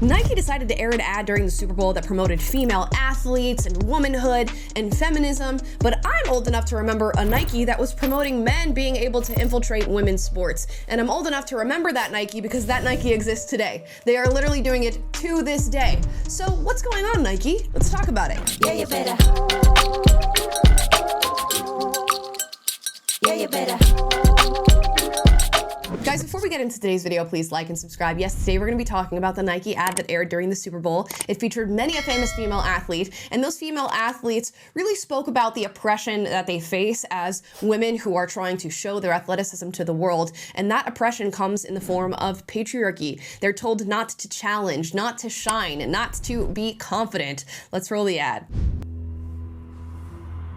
Nike decided to air an ad during the Super Bowl that promoted female athletes and womanhood and feminism, but I'm old enough to remember a Nike that was promoting men being able to infiltrate women's sports. And I'm old enough to remember that Nike because that Nike exists today. They are literally doing it to this day. So what's going on, Nike? Let's talk about it. Yeah, you better. Yeah, you better. Guys, before we get into today's video, please like and subscribe. Yes, today we're going to be talking about the Nike ad that aired during the Super Bowl. It featured many a famous female athlete, and those female athletes really spoke about the oppression that they face as women who are trying to show their athleticism to the world, and that oppression comes in the form of patriarchy. They're told not to challenge, not to shine, not to be confident. Let's roll the ad.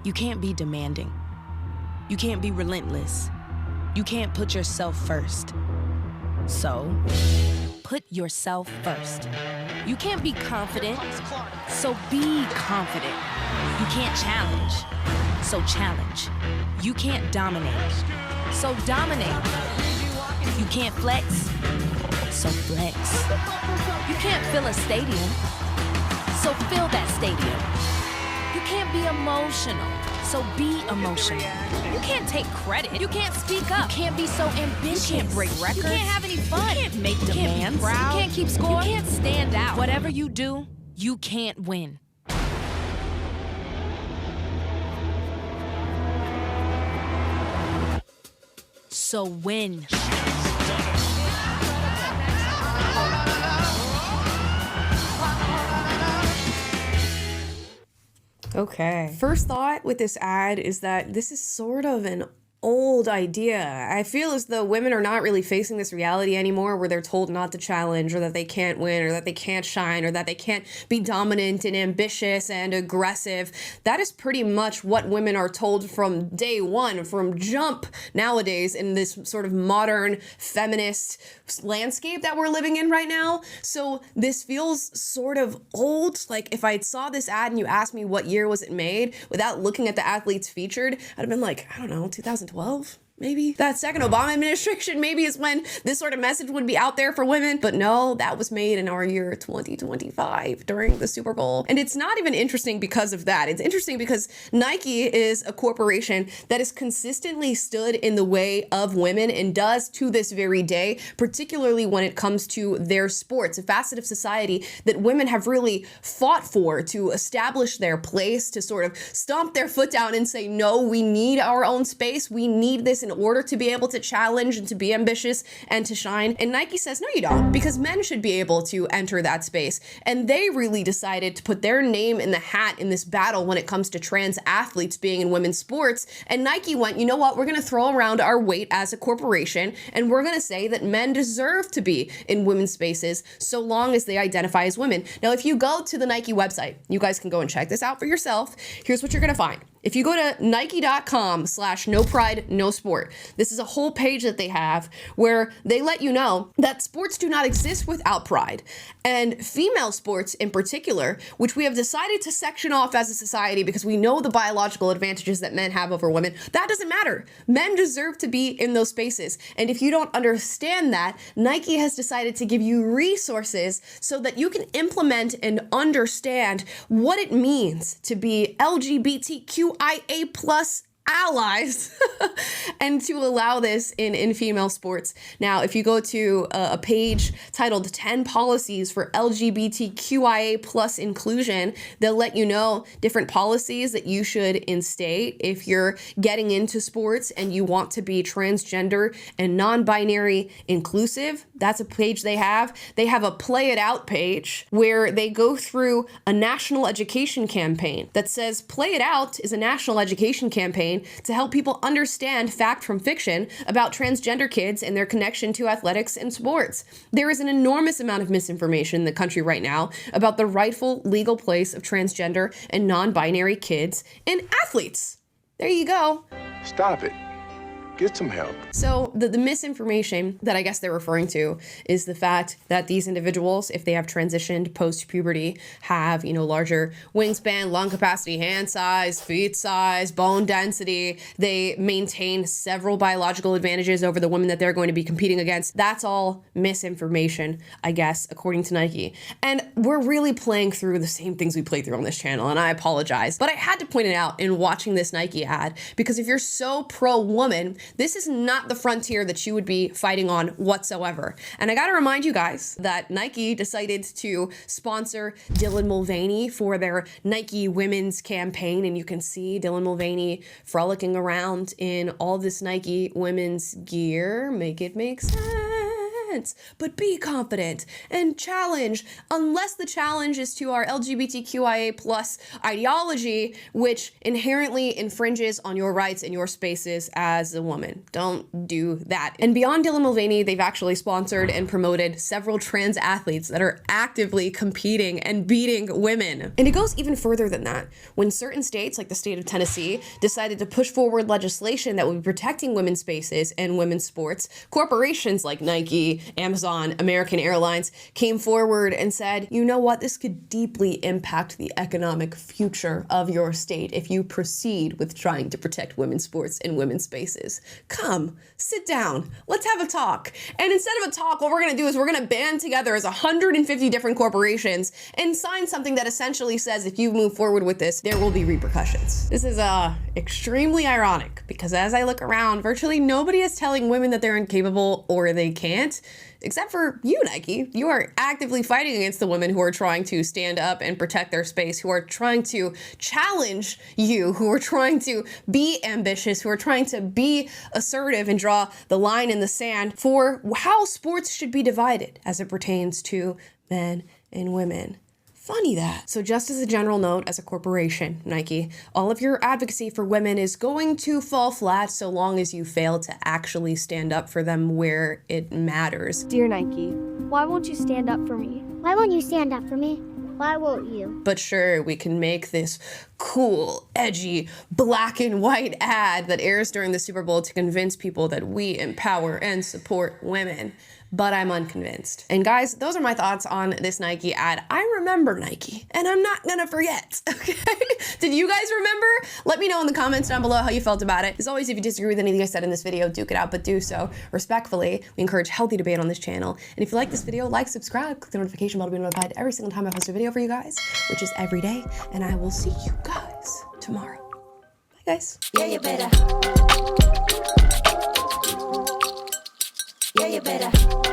You can't be demanding. You can't be relentless. You can't put yourself first. So, put yourself first. You can't be confident, so be confident. You can't challenge, so challenge. You can't dominate, so dominate. You can't flex, so flex. You can't fill a stadium, so fill that stadium. You can't be emotional, so be emotional. You can't take credit. You can't speak up. You can't be so ambitious. You can't break records. You can't have any fun. You can't make demands. You can't keep score. You can't stand out. Whatever you do, you can't win. So win. Okay. First thought with this ad is that this is sort of an old idea. I feel as though women are not really facing this reality anymore where they're told not to challenge or that they can't win or that they can't shine or that they can't be dominant and ambitious and aggressive. That is pretty much what women are told from day one, from jump nowadays in this sort of modern feminist landscape that we're living in right now. So this feels sort of old. Like if I saw this ad and you asked me what year was it made without looking at the athletes featured, I'd have been like, I don't know, 2012 maybe? That second Obama administration maybe is when this sort of message would be out there for women. But no, that was made in our year 2025 during the Super Bowl. And it's not even interesting because of that. It's interesting because Nike is a corporation that has consistently stood in the way of women and does to this very day, particularly when it comes to their sports, a facet of society that women have really fought for to establish their place, to sort of stomp their foot down and say, no, we need our own space. We need this in order to be able to challenge and to be ambitious and to shine. And Nike says, no, you don't, because men should be able to enter that space. And they really decided to put their name in the hat in this battle when it comes to trans athletes being in women's sports. And Nike went, you know what, we're going to throw around our weight as a corporation, and we're going to say that men deserve to be in women's spaces so long as they identify as women. Now, if you go to the Nike website, you guys can go and check this out for yourself. Here's what you're going to find. If you go to nike.com/no-pride-no-sport, this is a whole page that they have where they let you know that sports do not exist without pride. And female sports in particular, which we have decided to section off as a society because we know the biological advantages that men have over women, that doesn't matter. Men deserve to be in those spaces. And if you don't understand that, Nike has decided to give you resources so that you can implement and understand what it means to be LGBTQIA+ allies and to allow this in female sports. Now, if you go to a page titled 10 Policies for LGBTQIA+ Inclusion, they'll let you know different policies that you should instate if you're getting into sports and you want to be transgender and non-binary inclusive. That's a page they have. They have a Play It Out page where they go through a national education campaign that says Play It Out is a national education campaign to help people understand fact from fiction about transgender kids and their connection to athletics and sports. There is an enormous amount of misinformation in the country right now about the rightful legal place of transgender and non-binary kids and athletes. There you go. Stop it. Get some help. So the misinformation that I guess they're referring to is the fact that these individuals, if they have transitioned post-puberty, have, you know, larger wingspan, lung capacity, hand size, feet size, bone density. They maintain several biological advantages over the women that they're going to be competing against. That's all misinformation, I guess, according to Nike. And we're really playing through the same things we play through on this channel, and I apologize. But I had to point it out in watching this Nike ad, because if you're so pro-woman, this is not the frontier that you would be fighting on whatsoever. And I gotta remind you guys that Nike decided to sponsor Dylan Mulvaney for their Nike women's campaign. And you can see Dylan Mulvaney frolicking around in all this Nike women's gear. Make it make sense. But be confident and challenge, unless the challenge is to our LGBTQIA plus ideology, which inherently infringes on your rights and your spaces as a woman. Don't do that. And beyond Dylan Mulvaney, they've actually sponsored and promoted several trans athletes that are actively competing and beating women. And it goes even further than that. When certain states, like the state of Tennessee, decided to push forward legislation that would be protecting women's spaces and women's sports, corporations like Nike, Amazon, American Airlines came forward and said, you know what, this could deeply impact the economic future of your state if you proceed with trying to protect women's sports and women's spaces. Come, sit down, let's have a talk. And instead of a talk, what we're gonna do is we're gonna band together as 150 different corporations and sign something that essentially says if you move forward with this, there will be repercussions. This is extremely ironic, because as I look around, virtually nobody is telling women that they're incapable or they can't. Except for you, Nike. You are actively fighting against the women who are trying to stand up and protect their space, who are trying to challenge you, who are trying to be ambitious, who are trying to be assertive and draw the line in the sand for how sports should be divided as it pertains to men and women. Funny that. So just as a general note, as a corporation, Nike, all of your advocacy for women is going to fall flat so long as you fail to actually stand up for them where it matters. Dear Nike, why won't you stand up for me? Why won't you stand up for me? Why won't you? But sure, we can make this cool, edgy, black and white ad that airs during the Super Bowl to convince people that we empower and support women. But I'm unconvinced. And guys, those are my thoughts on this Nike ad. I remember Nike, and I'm not gonna forget, okay? Did you guys remember? Let me know in the comments down below how you felt about it. As always, if you disagree with anything I said in this video, duke it out, but do so respectfully. We encourage healthy debate on this channel. And if you like this video, like, subscribe, click the notification bell to be notified every single time I post a video for you guys, which is every day. And I will see you guys tomorrow. Bye, guys. Yeah, you better. Yeah, you better.